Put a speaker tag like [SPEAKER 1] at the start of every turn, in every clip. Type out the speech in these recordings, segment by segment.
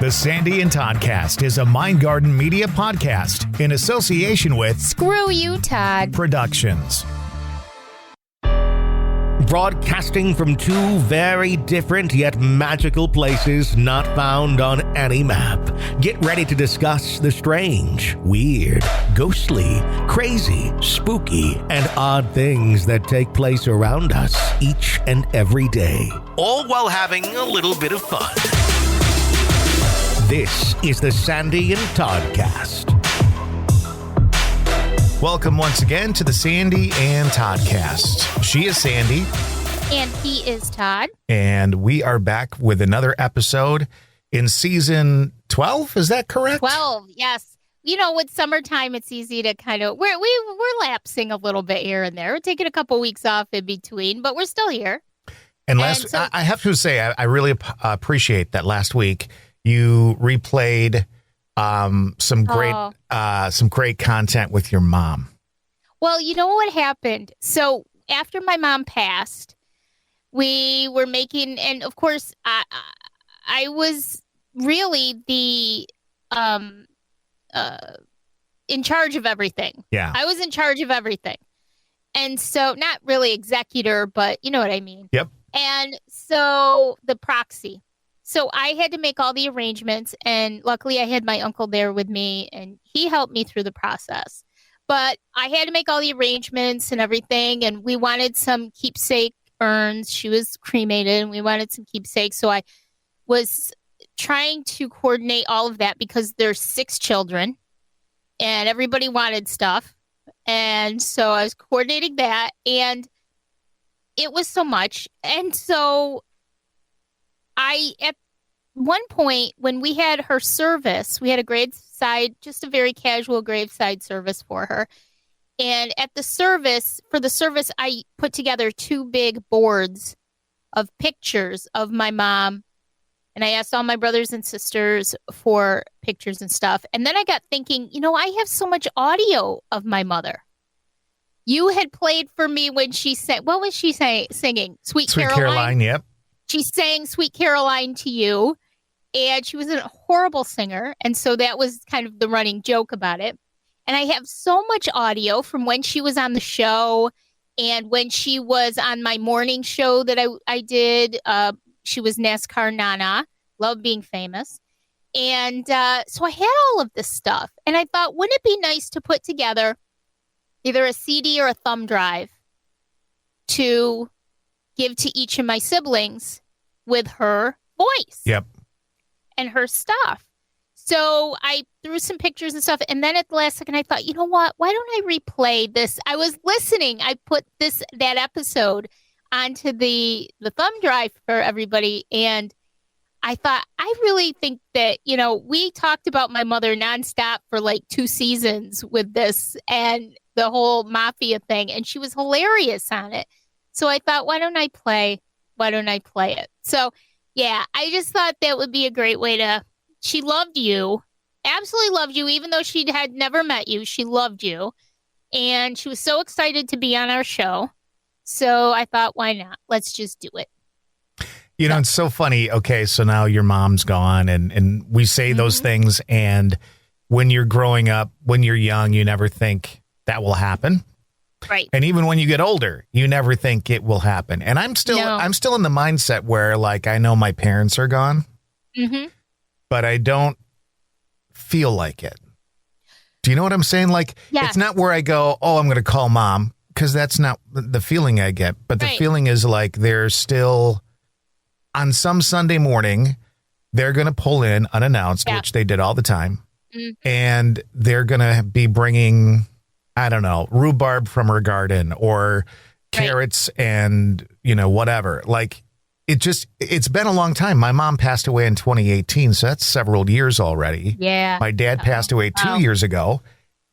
[SPEAKER 1] The Sandy and Toddcast is a Mindgarden Media podcast in association with
[SPEAKER 2] Screw You, Todd
[SPEAKER 1] Productions.
[SPEAKER 3] Broadcasting from two very different yet magical places not found on any map. Get ready to discuss the strange, weird, ghostly, crazy, spooky, and odd things that take place around us each and every day. All while having a little bit of fun. This is the Sandy and Toddcast.
[SPEAKER 1] Welcome once again to the Sandy and Toddcast. She is Sandy.
[SPEAKER 2] And he is Todd.
[SPEAKER 1] And we are back with another episode in season 12. Is that correct?
[SPEAKER 2] 12, yes. You know, with summertime, it's easy to kind of, we're lapsing a little bit here and there. We're taking a couple weeks off in between, but we're still here.
[SPEAKER 1] And I have to say, I really appreciate that last week you replayed some great content with your mom.
[SPEAKER 2] Well, you know what happened? So after my mom passed, we were making, and of course, I was really the in charge of everything.
[SPEAKER 1] Yeah,
[SPEAKER 2] I was in charge of everything, and so not really executor, but you know what I mean.
[SPEAKER 1] Yep.
[SPEAKER 2] And so the proxy. So I had to make all the arrangements, and luckily I had my uncle there with me, and he helped me through the process. But I had to make all the arrangements and everything, and we wanted some keepsake urns. She was cremated, and we wanted some keepsakes. So I was trying to coordinate all of that because there's 6 children, and everybody wanted stuff. And so I was coordinating that, and it was so much. And so at one point, when we had her service, we had a graveside, just a very casual graveside service for her. And at the service, I put together 2 big boards of pictures of my mom. And I asked all my brothers and sisters for pictures and stuff. And then I got thinking, you know, I have so much audio of my mother. You had played for me when she said, what was she singing? Sweet Caroline,
[SPEAKER 1] yep.
[SPEAKER 2] She sang Sweet Caroline to you, and she was a horrible singer, and so that was kind of the running joke about it. And I have so much audio from when she was on the show and when she was on my morning show that I did. She was NASCAR Nana, love being famous. And so I had all of this stuff, and I thought, wouldn't it be nice to put together either a CD or a thumb drive to give to each of my siblings with her voice.
[SPEAKER 1] Yep.
[SPEAKER 2] And her stuff. So I threw some pictures and stuff. And then at the last second, I thought, you know what? Why don't I replay this? I was listening. I put that episode onto the thumb drive for everybody. And I thought, I really think that, you know, we talked about my mother nonstop for like 2 seasons with this and the whole mafia thing. And she was hilarious on it. So I thought, why don't I play it? So, yeah, I just thought that would be a great way to, she loved you, absolutely loved you, even though she had never met you, she loved you. And she was so excited to be on our show. So I thought, why not? Let's just do it.
[SPEAKER 1] You know, it's so funny. Okay, so now your mom's gone, and we say those things, and when you're growing up, when you're young, you never think that will happen.
[SPEAKER 2] Right.
[SPEAKER 1] And even when you get older, you never think it will happen. And I'm still in the mindset where, like, I know my parents are gone, but I don't feel like it. Do you know what I'm saying? Like, It's not where I go, oh, I'm going to call mom, because that's not the feeling I get. But the feeling is like there's still, on some Sunday morning, they're going to pull in unannounced, which they did all the time. And they're going to be bringing, I don't know, rhubarb from her garden or carrots and, you know, whatever. Like, it's been a long time. My mom passed away in 2018, so that's several years already.
[SPEAKER 2] Yeah.
[SPEAKER 1] My dad passed away 2 years ago.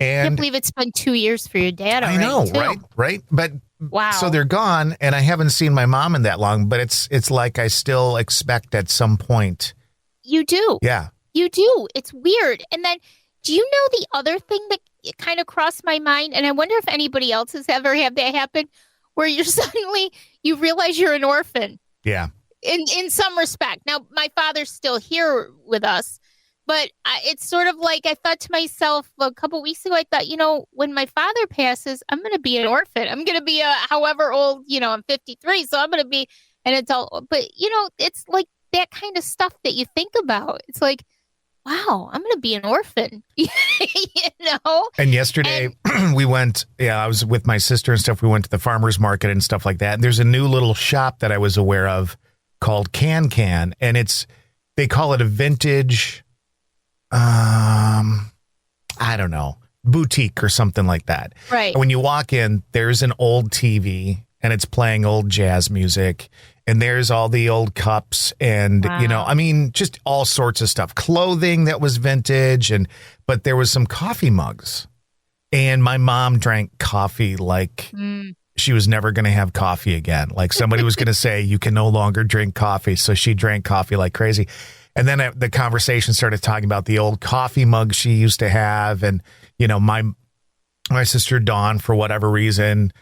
[SPEAKER 1] And
[SPEAKER 2] I can't believe it's been 2 years for your dad already.
[SPEAKER 1] I know,
[SPEAKER 2] too.
[SPEAKER 1] right? But
[SPEAKER 2] wow.
[SPEAKER 1] So they're gone, and I haven't seen my mom in that long, but it's like I still expect at some point.
[SPEAKER 2] You do.
[SPEAKER 1] Yeah.
[SPEAKER 2] You do. It's weird. And then, do you know the other thing that kind of crossed my mind? And I wonder if anybody else has ever had that happen, where you realize you're an orphan.
[SPEAKER 1] Yeah.
[SPEAKER 2] in some respect. Now, my father's still here with us, but it's sort of like I thought to myself a couple weeks ago, I thought, when my father passes, I'm going to be an orphan. I'm going to be however old, I'm 53, so I'm going to be an adult. But, it's like that kind of stuff that you think about. It's like, wow, I'm going to be an orphan,
[SPEAKER 1] And yesterday we went, I was with my sister and stuff. We went to the farmer's market and stuff like that. And there's a new little shop that I was aware of called Can. And they call it a vintage, I don't know, boutique or something like that.
[SPEAKER 2] Right.
[SPEAKER 1] And when you walk in, there's an old TV and it's playing old jazz music. And there's all the old cups and, just all sorts of stuff. Clothing that was vintage. But there was some coffee mugs. And my mom drank coffee like she was never going to have coffee again. Like somebody was going to say, you can no longer drink coffee. So she drank coffee like crazy. And then the conversation started talking about the old coffee mugs she used to have. And, my sister Dawn, for whatever reason,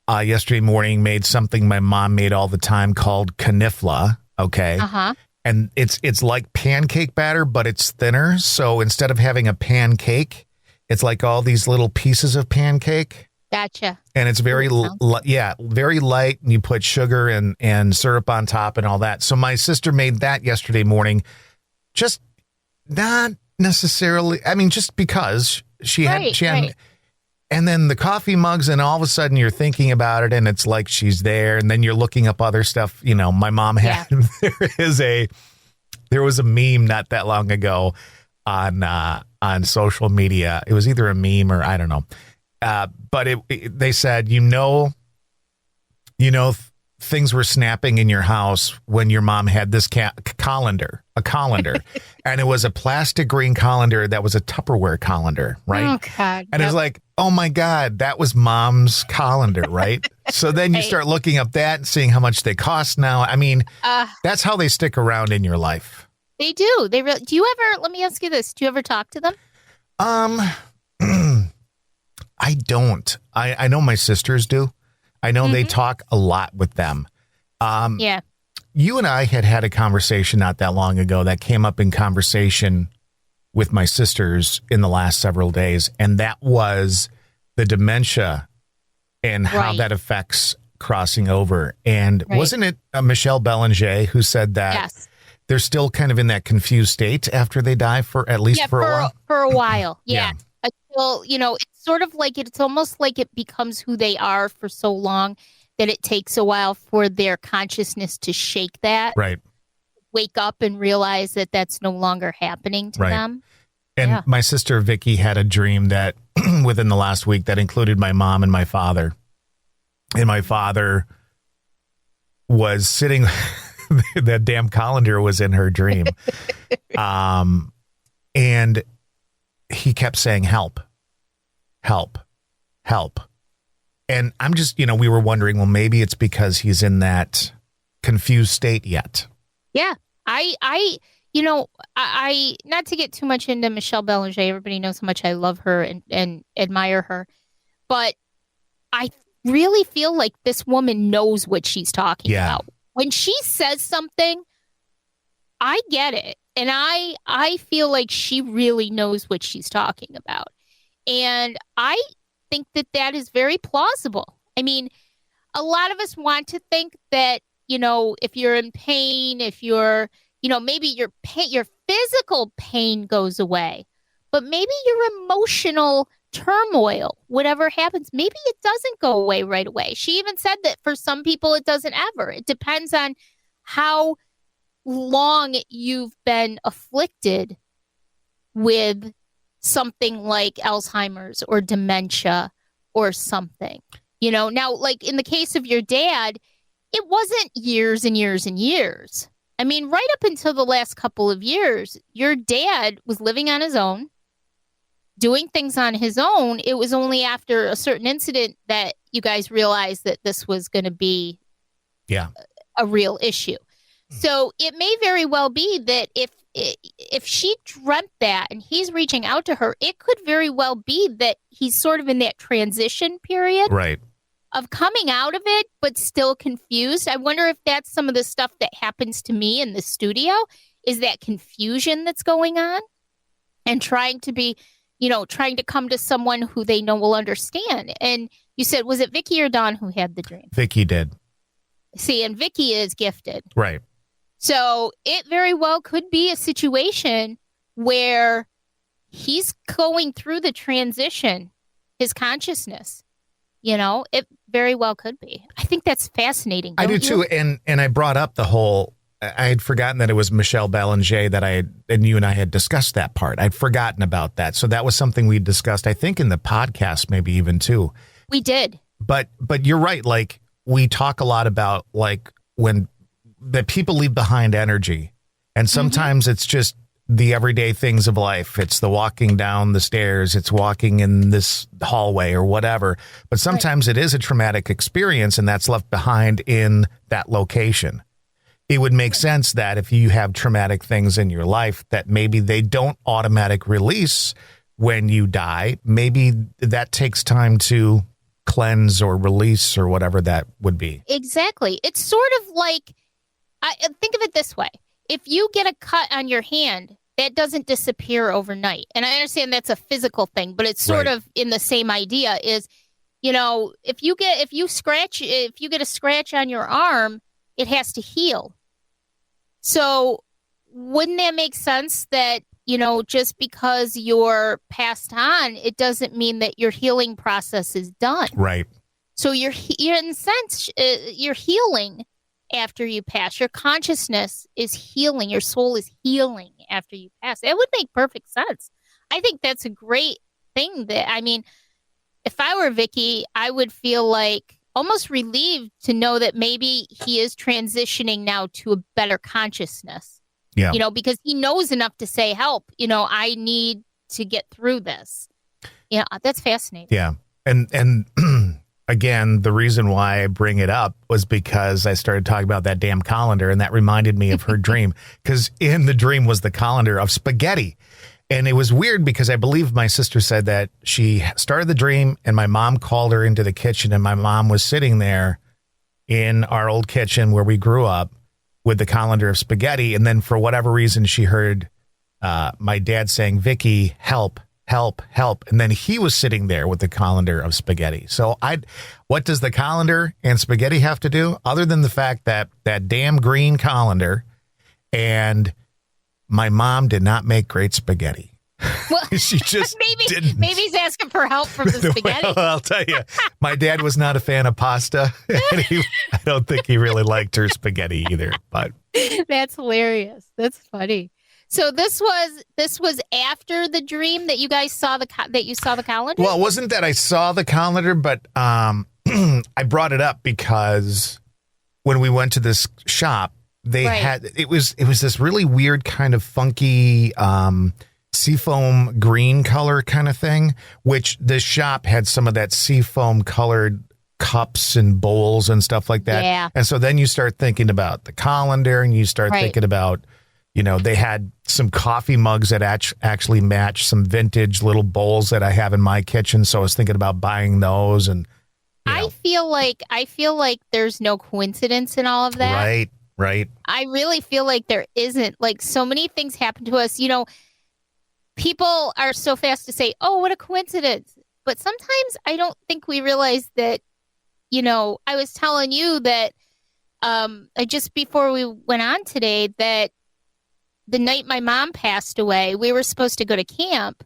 [SPEAKER 1] yesterday morning made something my mom made all the time called canifla. Okay.
[SPEAKER 2] Uh-huh.
[SPEAKER 1] And it's like pancake batter, but it's thinner. So instead of having a pancake, it's like all these little pieces of pancake.
[SPEAKER 2] Gotcha.
[SPEAKER 1] And it's very, very light. And you put sugar and syrup on top and all that. So my sister made that yesterday morning, just not necessarily. I mean, just because she had. And then the coffee mugs, and all of a sudden you're thinking about it, and it's like she's there, and then you're looking up other stuff. My mom had. Yeah. There was a meme not that long ago on social media. It was either a meme or I don't know, but they said things were snapping in your house when your mom had this colander, and it was a plastic green colander that was a Tupperware colander, right?
[SPEAKER 2] Oh, God.
[SPEAKER 1] And it's like, oh my God, that was mom's colander, right? So then you start looking up that and seeing how much they cost now. I mean, that's how they stick around in your life.
[SPEAKER 2] They do. Do you ever, let me ask you this, do you ever talk to them?
[SPEAKER 1] I don't. I know my sisters do. I know they talk a lot with them.
[SPEAKER 2] Yeah.
[SPEAKER 1] You and I had a conversation not that long ago that came up in conversation with my sisters in the last several days. And that was the dementia and how that affects crossing over. And wasn't it Michelle Belanger who said that they're still kind of in that confused state after they die for at least for a while?
[SPEAKER 2] For a while. Yeah. Until, it's sort of like it's almost like it becomes who they are for so long that it takes a while for their consciousness to shake that.
[SPEAKER 1] Right.
[SPEAKER 2] Wake up and realize that that's no longer happening to them.
[SPEAKER 1] And my sister Vicky had a dream that within the last week that included my mom and my father. And my father was sitting, that damn colander was in her dream. And he kept saying, help, help, help. And I'm just, we were wondering, well, maybe it's because he's in that confused state yet.
[SPEAKER 2] Yeah. I not to get too much into Michelle Belanger. Everybody knows how much I love her and admire her. But I really feel like this woman knows what she's talking about. When she says something, I get it. And I feel like she really knows what she's talking about. And I think that is very plausible. I mean, a lot of us want to think that, if you're in pain, if you're, maybe your physical pain goes away, but maybe your emotional turmoil, whatever happens, maybe it doesn't go away right away. She even said that for some people, it doesn't ever. It depends on how long you've been afflicted with something like Alzheimer's or dementia or something, now, like in the case of your dad, it wasn't years and years and years. I mean, right up until the last couple of years, your dad was living on his own, doing things on his own. It was only after a certain incident that you guys realized that this was going to be a real issue. So it may very well be that if she dreamt that and he's reaching out to her, it could very well be that he's sort of in that transition period.
[SPEAKER 1] Right.
[SPEAKER 2] of coming out of it, but still confused. I wonder if that's some of the stuff that happens to me in the studio, is that confusion that's going on and trying to be, trying to come to someone who they know will understand. And you said, was it Vicky or Dawn who had the dream?
[SPEAKER 1] Vicky did.
[SPEAKER 2] See, and Vicky is gifted.
[SPEAKER 1] Right.
[SPEAKER 2] So it very well could be a situation where he's going through the transition, his consciousness. It very well could be. I think that's fascinating.
[SPEAKER 1] I do too. And I brought up the whole, I had forgotten that it was Michelle Belanger and you and I had discussed that part. I'd forgotten about that. So that was something we discussed, I think, in the podcast, maybe even too.
[SPEAKER 2] We did.
[SPEAKER 1] But you're right. Like, we talk a lot about like when that people leave behind energy, and sometimes it's just the everyday things of life. It's the walking down the stairs. It's walking in this hallway or whatever. But sometimes it is a traumatic experience, and that's left behind in that location. It would make sense that if you have traumatic things in your life, that maybe they don't automatic release when you die. Maybe that takes time to cleanse or release or whatever that would be.
[SPEAKER 2] Exactly. It's sort of like, I think of it this way. If you get a cut on your hand, that doesn't disappear overnight. And I understand that's a physical thing, but it's sort of in the same idea is, if you get a scratch on your arm, it has to heal. So wouldn't that make sense that, just because you're passed on, it doesn't mean that your healing process is done.
[SPEAKER 1] Right.
[SPEAKER 2] So you're in a sense, you're healing after you pass. Your consciousness is healing. Your soul is healing after you pass. It would make perfect sense. I think that's a great thing. If I were Vicky, I would feel like almost relieved to know that maybe he is transitioning now to a better consciousness. Yeah. Because he knows enough to say, help, I need to get through this. Yeah, that's fascinating.
[SPEAKER 1] Yeah. And again, the reason why I bring it up was because I started talking about that damn colander, and that reminded me of her dream, because in the dream was the colander of spaghetti. And it was weird because I believe my sister said that she started the dream and my mom called her into the kitchen, and my mom was sitting there in our old kitchen where we grew up with the colander of spaghetti. And then for whatever reason, she heard my dad saying, Vicky, help, help, help. And then he was sitting there with the colander of spaghetti. So what does the colander and spaghetti have to do other than the fact that that damn green colander and my mom did not make great spaghetti. Well, she just didn't.
[SPEAKER 2] Maybe he's asking for help from the spaghetti.
[SPEAKER 1] Well, I'll tell you, my dad was not a fan of pasta. And I don't think he really liked her spaghetti either. But
[SPEAKER 2] that's hilarious. That's funny. So this was after the dream that you guys saw the calendar?
[SPEAKER 1] Well, it wasn't that I saw the calendar, but I brought it up because when we went to this shop, they had it was this really weird kind of funky seafoam green color kind of thing, which this shop had some of that seafoam colored cups and bowls and stuff like that.
[SPEAKER 2] Yeah.
[SPEAKER 1] And so then you start thinking about the colander, and you start thinking about, they had some coffee mugs that actually match some vintage little bowls that I have in my kitchen. So I was thinking about buying those. And
[SPEAKER 2] I feel like there's no coincidence in all of that.
[SPEAKER 1] Right.
[SPEAKER 2] I really feel like there isn't. Like, so many things happen to us. People are so fast to say, oh, what a coincidence. But sometimes I don't think we realize that, I was telling you that just before we went on today, that the night my mom passed away, we were supposed to go to camp,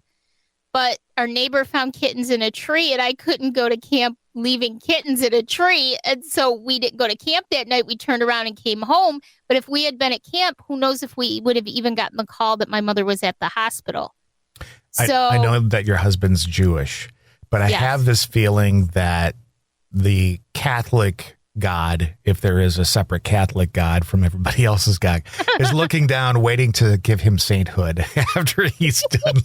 [SPEAKER 2] but our neighbor found kittens in a tree, and I couldn't go to camp leaving kittens in a tree. And so we didn't go to camp that night. We turned around and came home. But if we had been at camp, who knows if we would have even gotten the call that my mother was at the hospital. So
[SPEAKER 1] I know that your husband's Jewish, but I have this feeling that the Catholic God, if there is a separate Catholic God from everybody else's God, is looking down, waiting to give him sainthood after he's done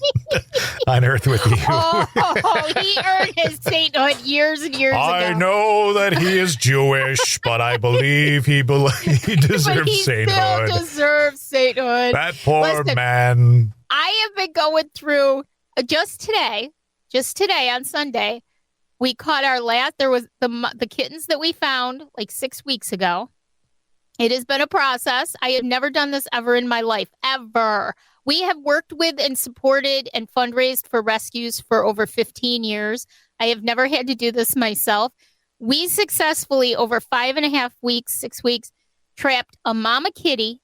[SPEAKER 1] on earth with you.
[SPEAKER 2] Oh, he earned his sainthood years and years ago.
[SPEAKER 1] I know that he is Jewish, but I believe he deserves sainthood.
[SPEAKER 2] Still deserves sainthood.
[SPEAKER 1] That poor man.
[SPEAKER 2] I have been going through just today on Sunday. We caught our last, there was the kittens that we found like 6 weeks ago. It has been a process. I have never done this ever in my life, ever. We have worked with and supported and fundraised for rescues for over 15 years. I have never had to do this myself. We successfully, over 5.5 weeks, 6 weeks, trapped a mama kitty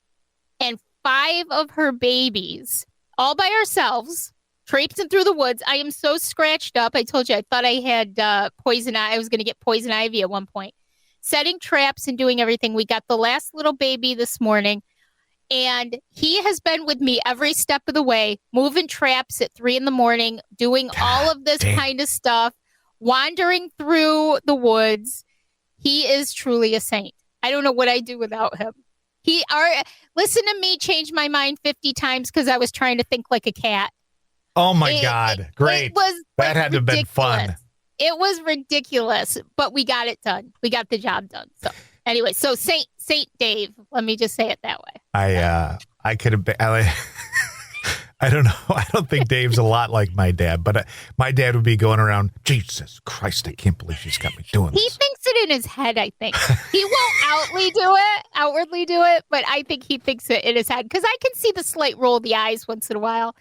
[SPEAKER 2] and 5 of her babies all by ourselves, traipsing through the woods. I am so scratched up. I told you I thought I had poison. I was going to get poison ivy at one point. Setting traps and doing everything. We got the last little baby this morning, and he has been with me every step of the way, moving traps at 3 a.m, doing all of this kind of stuff, wandering through the woods. He is truly a saint. I don't know what I'd do without him. Listen to me change my mind 50 times because I was trying to think like a cat.
[SPEAKER 1] Oh, my God. Great. That had to have been fun.
[SPEAKER 2] It was ridiculous, but we got it done. We got the job done. So anyway, so Saint Dave, let me just say it that way.
[SPEAKER 1] I could have been, I don't know. I don't think Dave's a lot like my dad, but my dad would be going around, Jesus Christ, I can't believe she's got me doing this.
[SPEAKER 2] He thinks it in his head, I think. He won't outwardly do it, but I think he thinks it in his head because I can see the slight roll of the eyes once in a while.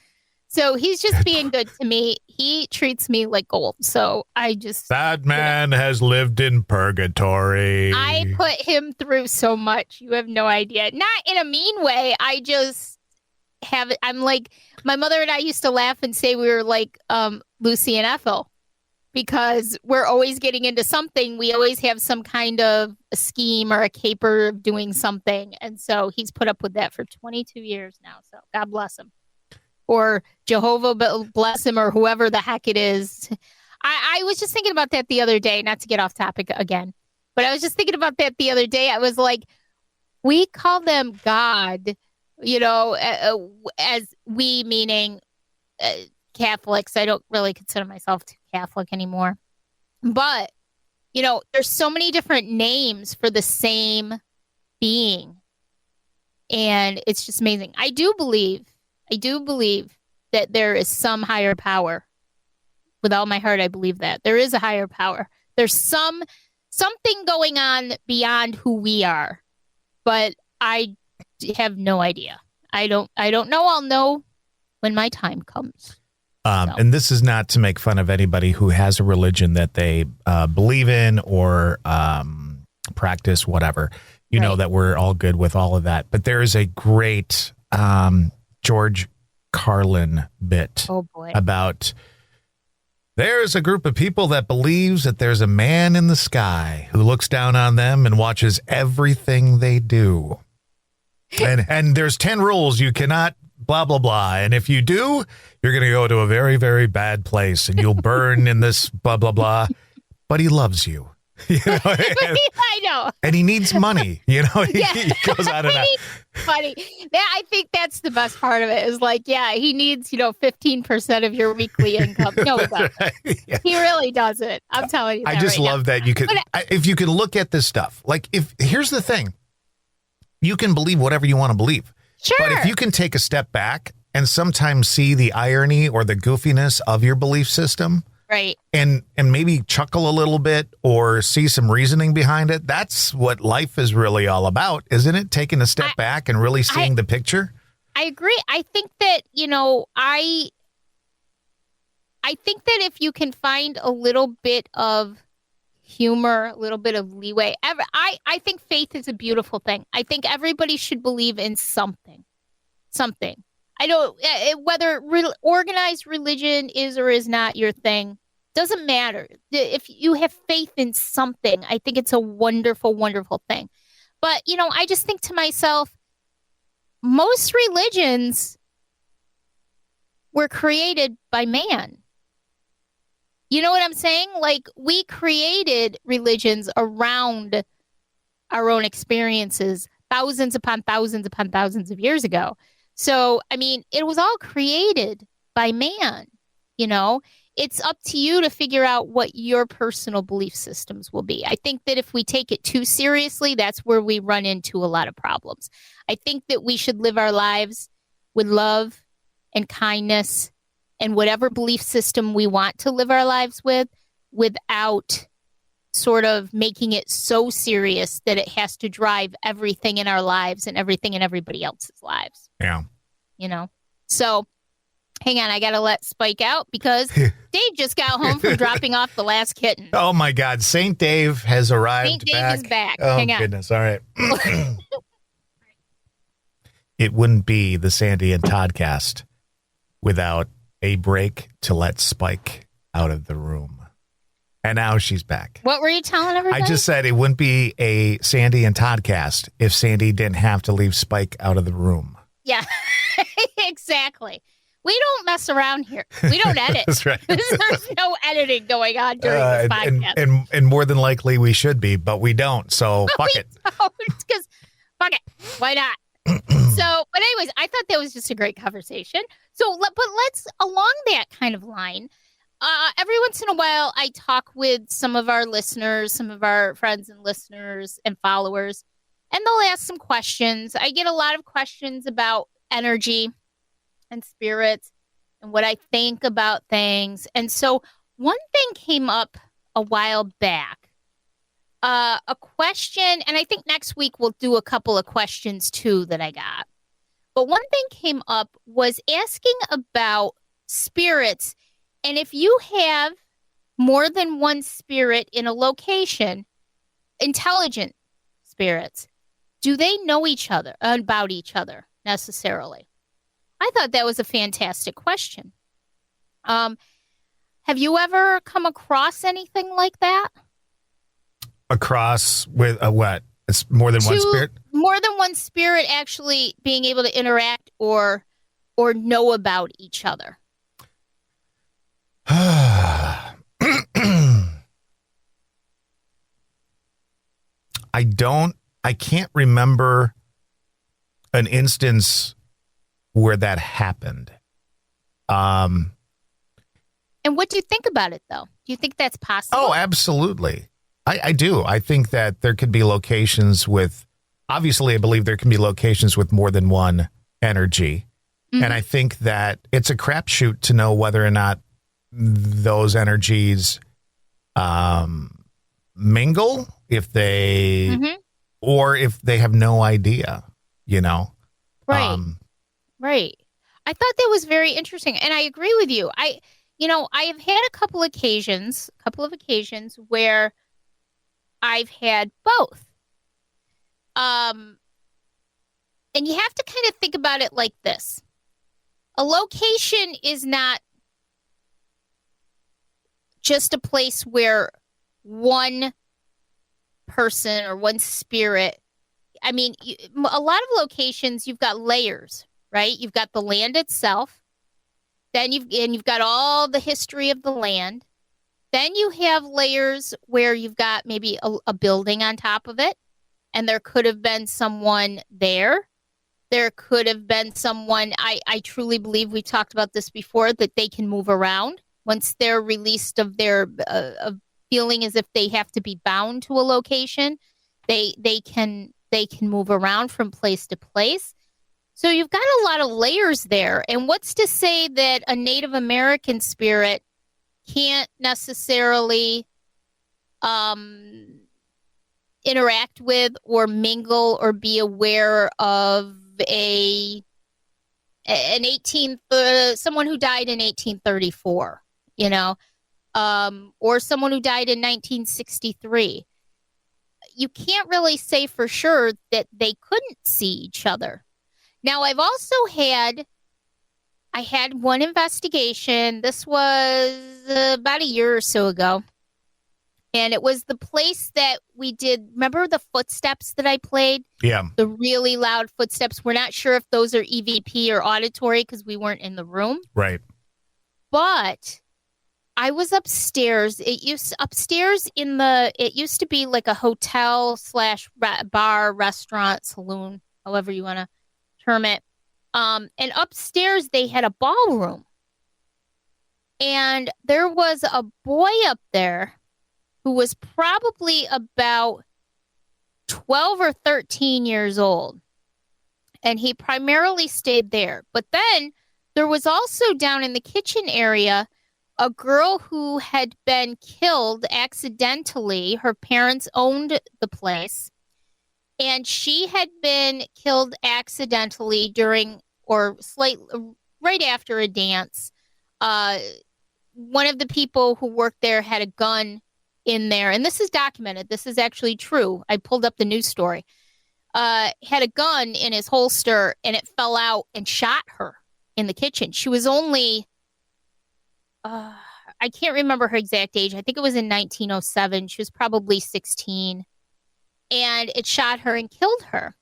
[SPEAKER 2] So he's just being good to me. He treats me like gold. So
[SPEAKER 1] that man has lived in purgatory.
[SPEAKER 2] I put him through so much. You have no idea. Not in a mean way. I just have it. I'm like, my mother and I used to laugh and say we were like Lucy and Ethel because we're always getting into something. We always have some kind of a scheme or a caper of doing something. And so he's put up with that for 22 years now. So God bless him. Or Jehovah bless him, or whoever the heck it is. I was just thinking about that the other day, not to get off topic again, but I was just thinking about that the other day. I was like, we call them God, as we meaning Catholics. I don't really consider myself too Catholic anymore. But, there's so many different names for the same being. And it's just amazing. I do believe that there is some higher power. With all my heart, I believe that. There is a higher power. There's something going on beyond who we are. But I have no idea. I don't know. I'll know when my time comes.
[SPEAKER 1] And this is not to make fun of anybody who has a religion that they believe in or practice, whatever. You know that we're all good with all of that. But there is a great... George Carlin bit about there's a group of people that believes that there's a man in the sky who looks down on them and watches everything they do. And there's 10 rules you cannot blah, blah, blah. And if you do, you're going to go to a very, very bad place and you'll burn in this blah, blah, blah. But he loves you.
[SPEAKER 2] I know.
[SPEAKER 1] And he needs money. He goes out of that.
[SPEAKER 2] Funny. I think that's the best part of it is like, he needs, 15% of your weekly income. No, he doesn't. Yeah. He really doesn't. I'm telling you that.
[SPEAKER 1] I just love that you could, if you could look at this stuff, like here's the thing, you can believe whatever you want to believe.
[SPEAKER 2] Sure.
[SPEAKER 1] But if you can take a step back and sometimes see the irony or the goofiness of your belief system,
[SPEAKER 2] right.
[SPEAKER 1] And maybe chuckle a little bit or see some reasoning behind it. That's what life is really all about, isn't it? Taking a step back and really seeing the picture.
[SPEAKER 2] I agree. I think that, I think that if you can find a little bit of humor, a little bit of leeway, I think faith is a beautiful thing. I think everybody should believe in something. I don't, whether organized religion is or is not your thing, doesn't matter. If you have faith in something, I think it's a wonderful, wonderful thing. But, I just think to myself, most religions were created by man. You know what I'm saying? Like, we created religions around our own experiences thousands upon thousands upon thousands of years ago. So, it was all created by man, It's up to you to figure out what your personal belief systems will be. I think that if we take it too seriously, that's where we run into a lot of problems. I think that we should live our lives with love and kindness and whatever belief system we want to live our lives with, without sort of making it so serious that it has to drive everything in our lives and everything in everybody else's lives.
[SPEAKER 1] Yeah.
[SPEAKER 2] You know? So hang on, I got to let Spike out because Dave just got home from dropping off the last kitten.
[SPEAKER 1] Oh, my God. St. Dave has arrived.
[SPEAKER 2] St. Dave is back.
[SPEAKER 1] Oh,
[SPEAKER 2] hang on.
[SPEAKER 1] Goodness. All right. It wouldn't be the Sandy and Toddcast without a break to let Spike out of the room. And now she's back.
[SPEAKER 2] What were you telling everybody?
[SPEAKER 1] I just said it wouldn't be a Sandy and Toddcast if Sandy didn't have to leave Spike out of the room.
[SPEAKER 2] Yeah, exactly. We don't mess around here. We don't edit.
[SPEAKER 1] That's right.
[SPEAKER 2] There's no editing going on during this podcast.
[SPEAKER 1] And more than likely we should be, but we don't. So fuck it.
[SPEAKER 2] Because fuck it. Why not? But anyways, I thought that was just a great conversation. But let's, along that kind of line, every once in a while, I talk with some of our listeners, some of our friends and listeners and followers, and they'll ask some questions. I get a lot of questions about energy and spirits and what I think about things. And so one thing came up a while back. A question, and I think next week we'll do a couple of questions too that I got. But one thing came up was asking about spirits. And if you have more than one spirit in a location, intelligent spirits, do they know each other, about each other necessarily? I thought that was a fantastic question. Have you ever come across anything like that?
[SPEAKER 1] Across with a what? It's more than one spirit?
[SPEAKER 2] More than one spirit actually being able to interact or know about each other.
[SPEAKER 1] I can't remember an instance where that happened.
[SPEAKER 2] And what do you think about it, though? Do you think that's possible?
[SPEAKER 1] Oh, absolutely. I do. I think that there could be locations with, obviously, I believe there can be locations with more than one energy. Mm-hmm. And I think that it's a crapshoot to know whether or not those energies mingle, if they, or if they have no idea, you know?
[SPEAKER 2] Right. Right. I thought that was very interesting. And I agree with you. I have had a couple of occasions where I've had both. And you have to kind of think about it like this. A location is not just a place where one person or one spirit. I mean, a lot of locations, you've got layers, right? You've got the land itself. Then you've got all the history of the land. Then you have layers where you've got maybe a building on top of it, and there could have been someone there. There could have been someone, I truly believe, we've talked about this before, that they can move around. Once they're released of their of feeling as if they have to be bound to a location, they can move around from place to place. So you've got a lot of layers there. And what's to say that a Native American spirit can't necessarily interact with or mingle or be aware of someone who died in 1834, you know, or someone who died in 1963. You can't really say for sure that they couldn't see each other. Now, I had one investigation. This was about a year or so ago. And it was the place that we did. Remember the footsteps that I played?
[SPEAKER 1] Yeah.
[SPEAKER 2] The really loud footsteps. We're not sure if those are EVP or auditory because we weren't in the room.
[SPEAKER 1] Right.
[SPEAKER 2] But I was upstairs. It used to be like a hotel / bar, restaurant, saloon, however you want to term it. And upstairs they had a ballroom. And there was a boy up there who was probably about 12 or 13 years old. And he primarily stayed there. But then there was also down in the kitchen area a girl who had been killed accidentally. Her parents owned the place, and she had been killed accidentally during or right after a dance. One of the people who worked there had a gun in there, and this is documented. This is actually true. I pulled up the news story. Had a gun in his holster, and it fell out and shot her in the kitchen. She was only, I can't remember her exact age. I think it was in 1907. She was probably 16, and it shot her and killed her.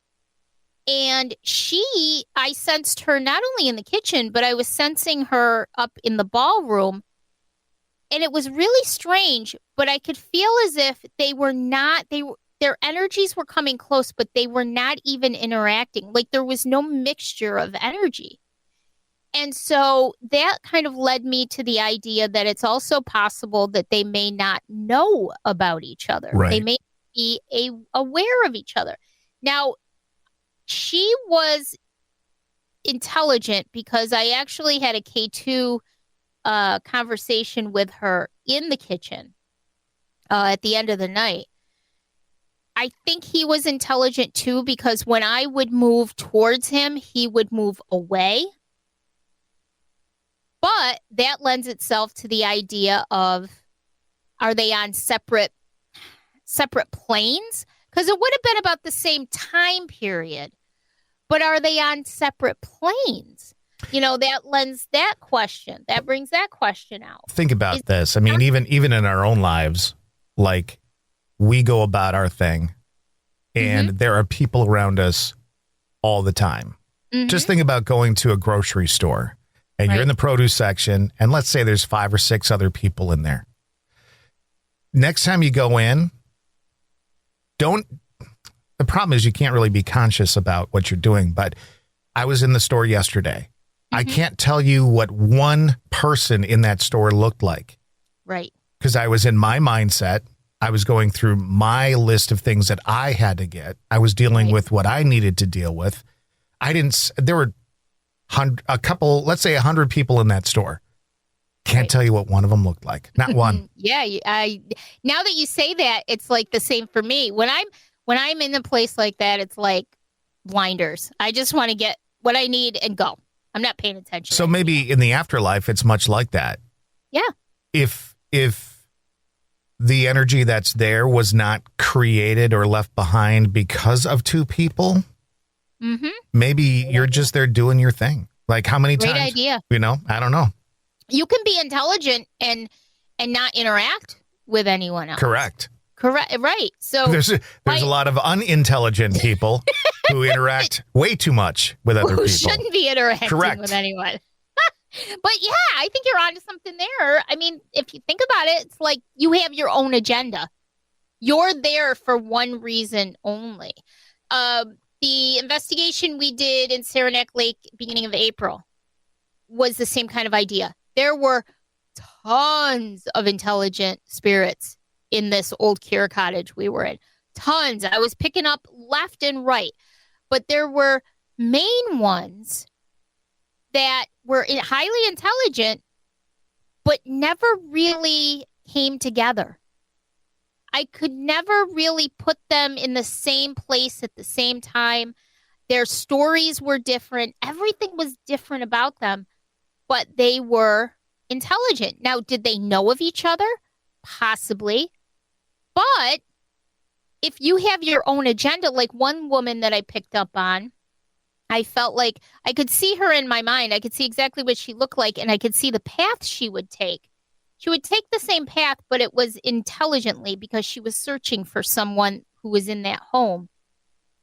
[SPEAKER 2] And I sensed her not only in the kitchen, but I was sensing her up in the ballroom. And it was really strange, but I could feel as if their energies were coming close, but they were not even interacting. Like there was no mixture of energy. And so that kind of led me to the idea that it's also possible that they may not know about each other.
[SPEAKER 1] Right.
[SPEAKER 2] They may be aware of each other. Now, she was intelligent because I actually had a K2 conversation with her in the kitchen at the end of the night. I think he was intelligent too, because when I would move towards him, he would move away. But that lends itself to the idea of, are they on separate planes? Because it would have been about the same time period. But are they on separate planes? That lends that question. That brings that question out.
[SPEAKER 1] Think about this. I mean, even in our own lives, like we go about our thing and there are people around us all the time. Mm-hmm. Just think about going to a grocery store and you're in the produce section, and let's say there's 5 or 6 other people in there. Next time you go in, the problem is you can't really be conscious about what you're doing, but I was in the store yesterday. I can't tell you what one person in that store looked like. Right. Because I was in my mindset. I was going through my list of things that I had to get. I was dealing with what I needed to deal with. There were a couple, let's say 100 people in that store. Can't tell you what one of them looked like. Not one.
[SPEAKER 2] Yeah. Now that you say that, it's like the same for me. When I'm in a place like that, it's like blinders. I just want to get what I need and go. I'm not paying attention.
[SPEAKER 1] So maybe in the afterlife, it's much like that. Yeah. If the energy that's there was not created or left behind because of 2 people, maybe you're just there doing your thing. Like how many times?
[SPEAKER 2] Great idea.
[SPEAKER 1] I don't know.
[SPEAKER 2] You can be intelligent and not interact with anyone else.
[SPEAKER 1] Correct.
[SPEAKER 2] Right. So
[SPEAKER 1] there's a lot of unintelligent people who interact way too much with other people. Who
[SPEAKER 2] shouldn't be interacting with anyone. But yeah, I think you're onto something there. I mean, if you think about it, it's like you have your own agenda. You're there for one reason only. The investigation we did in Saranac Lake beginning of April was the same kind of idea. There were tons of intelligent spirits in this old Kira cottage we were in. Tons. I was picking up left and right. But there were main ones that were highly intelligent, but never really came together. I could never really put them in the same place at the same time. Their stories were different. Everything was different about them, but they were intelligent. Now, did they know of each other? Possibly. But if you have your own agenda, like one woman that I picked up on, I felt like I could see her in my mind. I could see exactly what she looked like, and I could see the path she would take. She would take the same path, but it was intelligently because she was searching for someone who was in that home.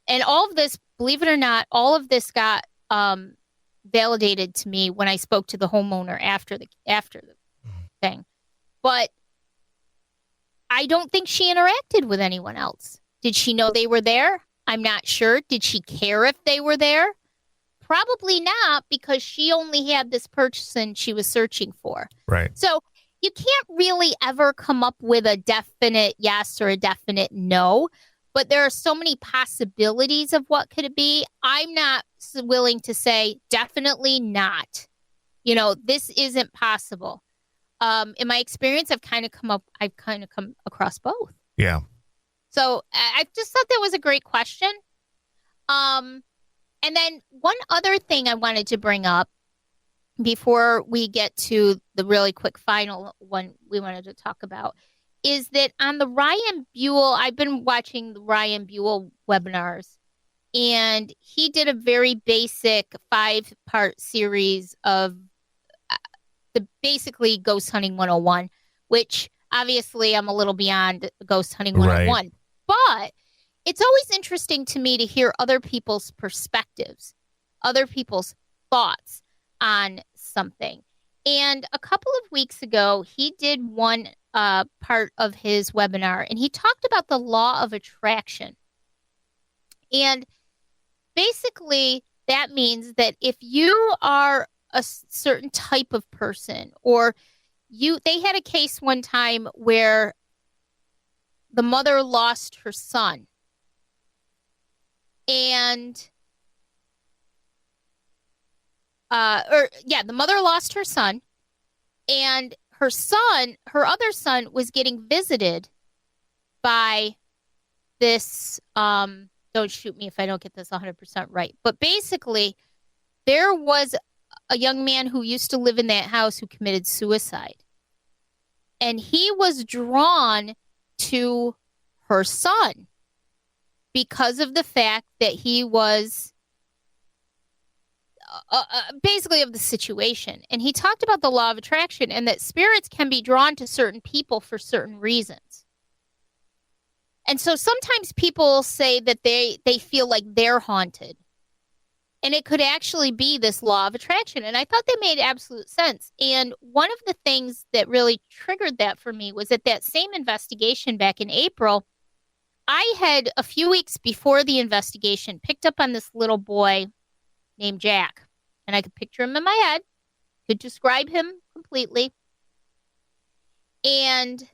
[SPEAKER 2] And all of this, believe it or not, all of this got validated to me when I spoke to the homeowner after the thing. But I don't think she interacted with anyone else. Did she know they were there? I'm not sure. Did she care if they were there? Probably not, because she only had this person she was searching for. Right. So you can't really ever come up with a definite yes or a definite no, but there are so many possibilities of what could it be. I'm not willing to say definitely not. This isn't possible. in my experience, I've kind of come across both.
[SPEAKER 1] Yeah.
[SPEAKER 2] So I just thought that was a great question. And then one other thing I wanted to bring up before we get to the really quick final one we wanted to talk about is that on the Ryan Buell, I've been watching the Ryan Buell webinars, and he did a very basic 5-part series of the basically Ghost Hunting 101, which obviously I'm a little beyond Ghost Hunting 101. Right. But it's always interesting to me to hear other people's perspectives, other people's thoughts on something. And a couple of weeks ago, he did one part of his webinar, and he talked about the law of attraction. And basically, that means that if you are a certain type of person, or they had a case one time where the mother lost her son. And, the mother lost her son, and her other son was getting visited by this, don't shoot me if I don't get this 100% right, but basically there was a young man who used to live in that house who committed suicide. And he was drawn to her son because of the fact that he was basically of the situation. And he talked about the law of attraction and that spirits can be drawn to certain people for certain reasons. And so sometimes people say that they feel like they're haunted. And it could actually be this law of attraction. And I thought that made absolute sense. And one of the things that really triggered that for me was at that same investigation back in April, I had, a few weeks before the investigation, picked up on this little boy named Jack. And I could picture him in my head, could describe him completely. And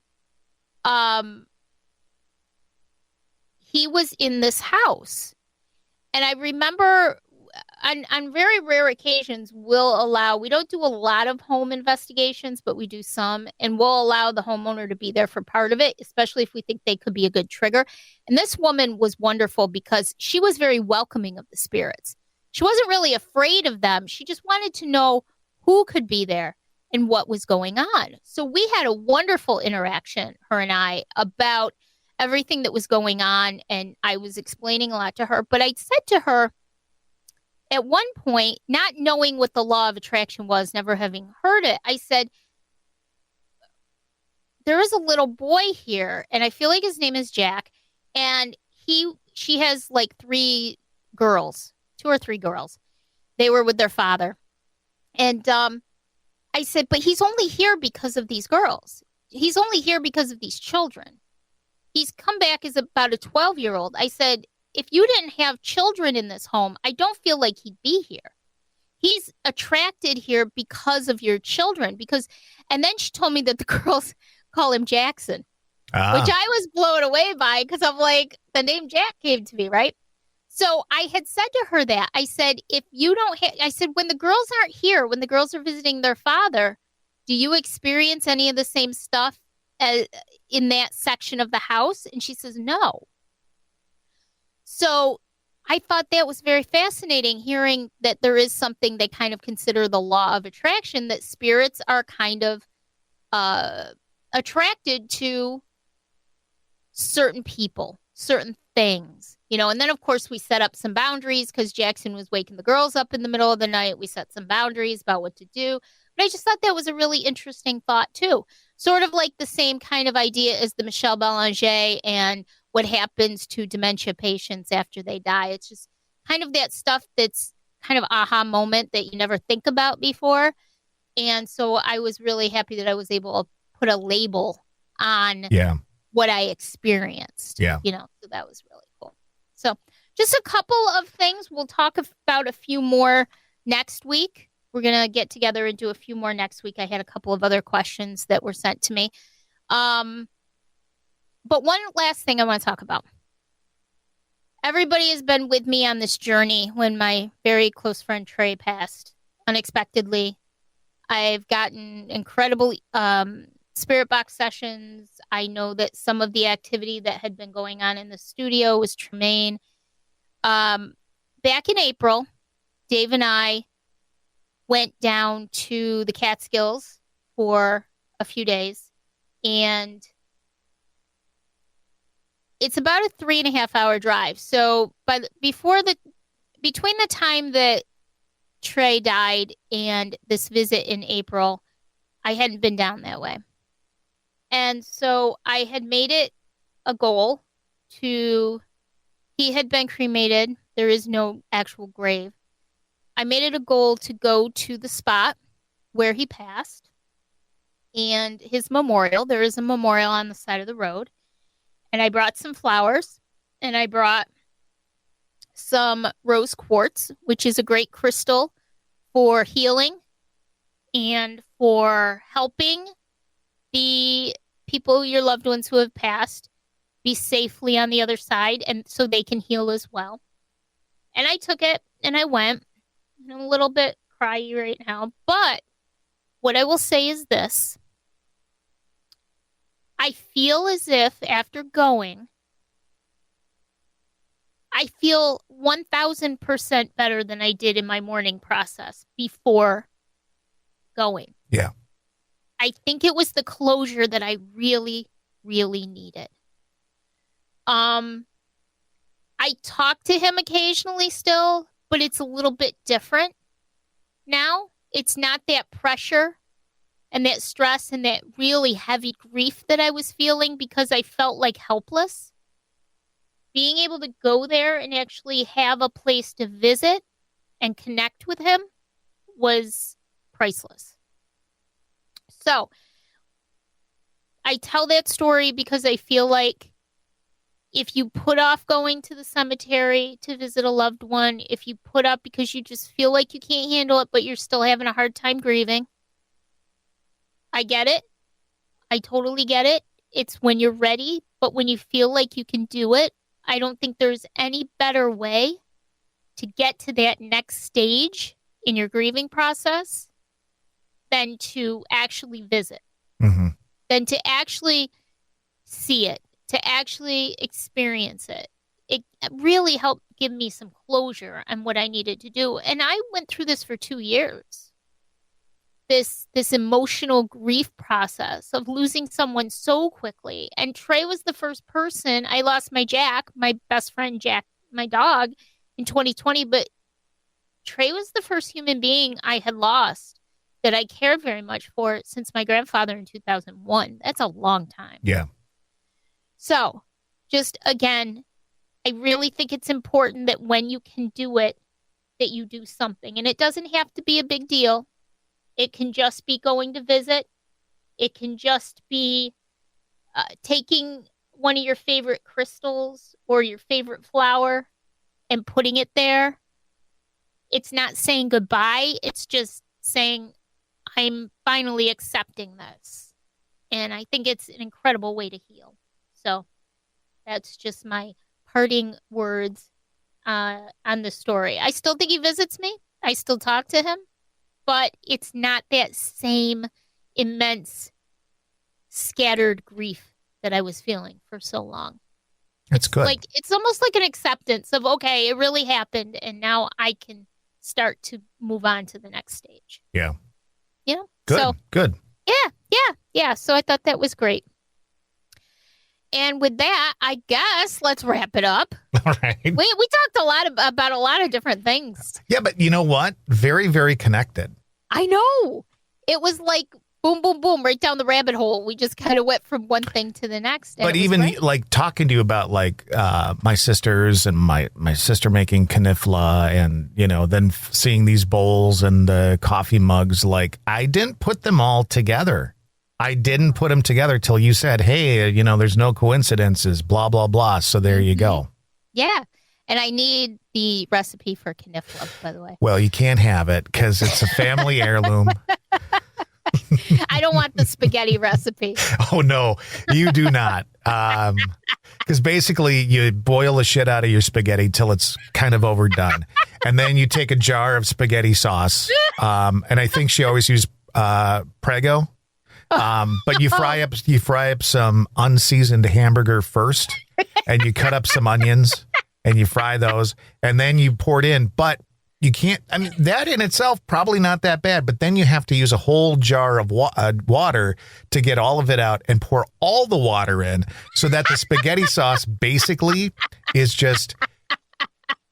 [SPEAKER 2] he was in this house. And I remember on very rare occasions, we don't do a lot of home investigations, but we do some, and we'll allow the homeowner to be there for part of it, especially if we think they could be a good trigger. And this woman was wonderful because she was very welcoming of the spirits. She wasn't really afraid of them. She just wanted to know who could be there and what was going on. So we had a wonderful interaction, her and I, about everything that was going on. And I was explaining a lot to her, but I said to her, at one point, not knowing what the law of attraction was, never having heard it, I said, there is a little boy here, and I feel like his name is Jack, and she has like 3 girls, 2 or 3 girls. They were with their father. And I said, but he's only here because of these girls. He's only here because of these children. He's come back as about a 12-year-old. I said, if you didn't have children in this home, I don't feel like he'd be here. He's attracted here because of your children. And then she told me that the girls call him Jackson, which I was blown away by because I'm like, the name Jack came to me, right? So I had said to her that, I said, if you don't I said, when the girls aren't here, when the girls are visiting their father, do you experience any of the same stuff in that section of the house? And she says, no. So I thought that was very fascinating, hearing that there is something they kind of consider the law of attraction, that spirits are kind of attracted to certain people, certain things, and then of course we set up some boundaries because Jackson was waking the girls up in the middle of the night. We set some boundaries about what to do. But I just thought that was a really interesting thought too. Sort of like the same kind of idea as the Michelle Belanger and what happens to dementia patients after they die. It's just kind of that stuff that's kind of aha moment that you never think about before. And so I was really happy that I was able to put a label on what I experienced.
[SPEAKER 1] Yeah.
[SPEAKER 2] So that was really cool. So just a couple of things. We'll talk about a few more next week. We're going to get together and do a few more next week. I had a couple of other questions that were sent to me. But one last thing I want to talk about. Everybody has been with me on this journey when my very close friend Trey passed unexpectedly. I've gotten incredible spirit box sessions. I know that some of the activity that had been going on in the studio was Tremaine. Back in April, Dave and I went down to the Catskills for a few days, and it's about a 3.5-hour drive. So between the time that Trey died and this visit in April, I hadn't been down that way. And so I had made it a goal he had been cremated. There is no actual grave. I made it a goal to go to the spot where he passed and his memorial. There is a memorial on the side of the road. And I brought some flowers, and I brought some rose quartz, which is a great crystal for healing and for helping the people, your loved ones who have passed, be safely on the other side, and so they can heal as well. And I took it, and I went. I'm a little bit cryy right now, but what I will say is this. I feel as if after going, I feel 1,000% better than I did in my mourning process before going.
[SPEAKER 1] Yeah.
[SPEAKER 2] I think it was the closure that I really, really needed. I talk to him occasionally still, but it's a little bit different now. It's not that pressure and that stress and that really heavy grief that I was feeling because I felt like helpless. Being able to go there and actually have a place to visit and connect with him was priceless. So I tell that story because I feel like if you put off going to the cemetery to visit a loved one, if you put up because you just feel like you can't handle it, but you're still having a hard time grieving, I get it. I totally get it. It's when you're ready, but when you feel like you can do it, I don't think there's any better way to get to that next stage in your grieving process than to actually visit, than to actually see it, to actually experience it. It really helped give me some closure on what I needed to do. And I went through this for 2 years. This emotional grief process of losing someone so quickly. And Trey was the first person. I lost my Jack, my best friend Jack, my dog, in 2020. But Trey was the first human being I had lost that I cared very much for since my grandfather in 2001. That's a long time.
[SPEAKER 1] Yeah.
[SPEAKER 2] So, just again, I really think it's important that when you can do it, that you do something. And it doesn't have to be a big deal. It can just be going to visit. It can just be taking one of your favorite crystals or your favorite flower and putting it there. It's not saying goodbye. It's just saying, I'm finally accepting this. And I think it's an incredible way to heal. So that's just my parting words on the story. I still think he visits me. I still talk to him. But it's not that same immense scattered grief that I was feeling for so long.
[SPEAKER 1] That's good.
[SPEAKER 2] Like it's almost like an acceptance of, okay, it really happened, and now I can start to move on to the next stage.
[SPEAKER 1] Yeah.
[SPEAKER 2] You know?
[SPEAKER 1] Good.
[SPEAKER 2] So,
[SPEAKER 1] Good.
[SPEAKER 2] Yeah. So I thought that was great. And with that, I guess let's wrap it up.
[SPEAKER 1] All right.
[SPEAKER 2] We talked a lot about a lot of different things.
[SPEAKER 1] Yeah, but you know what? Very, very connected.
[SPEAKER 2] I know. It was like boom, boom, boom, right down the rabbit hole. We just kind of went from one thing to the next.
[SPEAKER 1] But even like talking to you about like my sisters and my sister making knifla and, you know, then seeing these bowls and the coffee mugs, like I didn't put them all together. I didn't put them together till you said, hey, you know, there's no coincidences, blah, blah, blah. So there you go.
[SPEAKER 2] Yeah. And I need the recipe for knifla, by the way.
[SPEAKER 1] Well, you can't have it because it's a family heirloom.
[SPEAKER 2] I don't want the spaghetti recipe.
[SPEAKER 1] Oh, no, you do not. Because basically you boil the shit out of your spaghetti till it's kind of overdone. And then you take a jar of spaghetti sauce. And I think she always used Prego. But you fry up some unseasoned hamburger first, and you cut up some onions and you fry those, and then you pour it in. But you can't, I mean, that in itself, probably not that bad, but then you have to use a whole jar of water to get all of it out and pour all the water in so that the spaghetti sauce basically is just,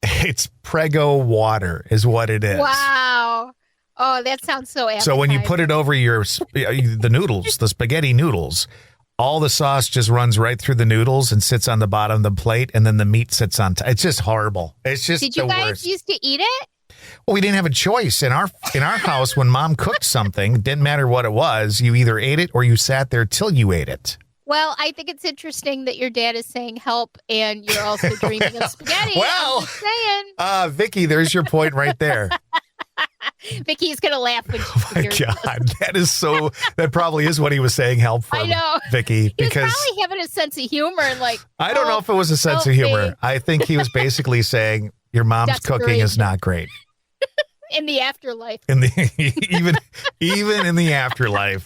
[SPEAKER 1] it's Prego water is what it is.
[SPEAKER 2] Wow. Oh, that sounds so appetizing.
[SPEAKER 1] So when you put it over the noodles, the spaghetti noodles, all the sauce just runs right through the noodles and sits on the bottom of the plate, and then the meat sits on top. It's just horrible. It's just
[SPEAKER 2] Did you guys used to eat it?
[SPEAKER 1] Well, we didn't have a choice. In our house, when Mom cooked something, didn't matter what it was, you either ate it or you sat there till you ate it.
[SPEAKER 2] Well, I think it's interesting that your dad is saying help and you're also dreaming of spaghetti.
[SPEAKER 1] Well,
[SPEAKER 2] I'm just saying.
[SPEAKER 1] Vicky, there's your point right there.
[SPEAKER 2] Vicky's going to laugh when
[SPEAKER 1] she hears this. That probably is what he was saying, help from,
[SPEAKER 2] I know.
[SPEAKER 1] Vicky. Because
[SPEAKER 2] he was probably having a sense of humor. And
[SPEAKER 1] I don't know if it was a sense of humor. I think he was basically saying, your mom's cooking is not great.
[SPEAKER 2] In the afterlife.
[SPEAKER 1] Even in the afterlife.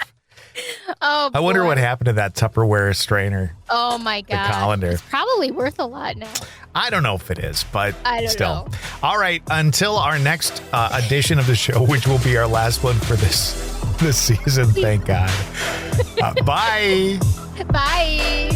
[SPEAKER 2] Oh,
[SPEAKER 1] I wonder what happened to that Tupperware strainer.
[SPEAKER 2] Oh, my God.
[SPEAKER 1] The colander.
[SPEAKER 2] It's probably worth a lot now.
[SPEAKER 1] I don't know if it is, but
[SPEAKER 2] I don't
[SPEAKER 1] still.
[SPEAKER 2] know.
[SPEAKER 1] All right. Until our next edition of the show, which will be our last one for this season, thank God. Bye.
[SPEAKER 2] Bye.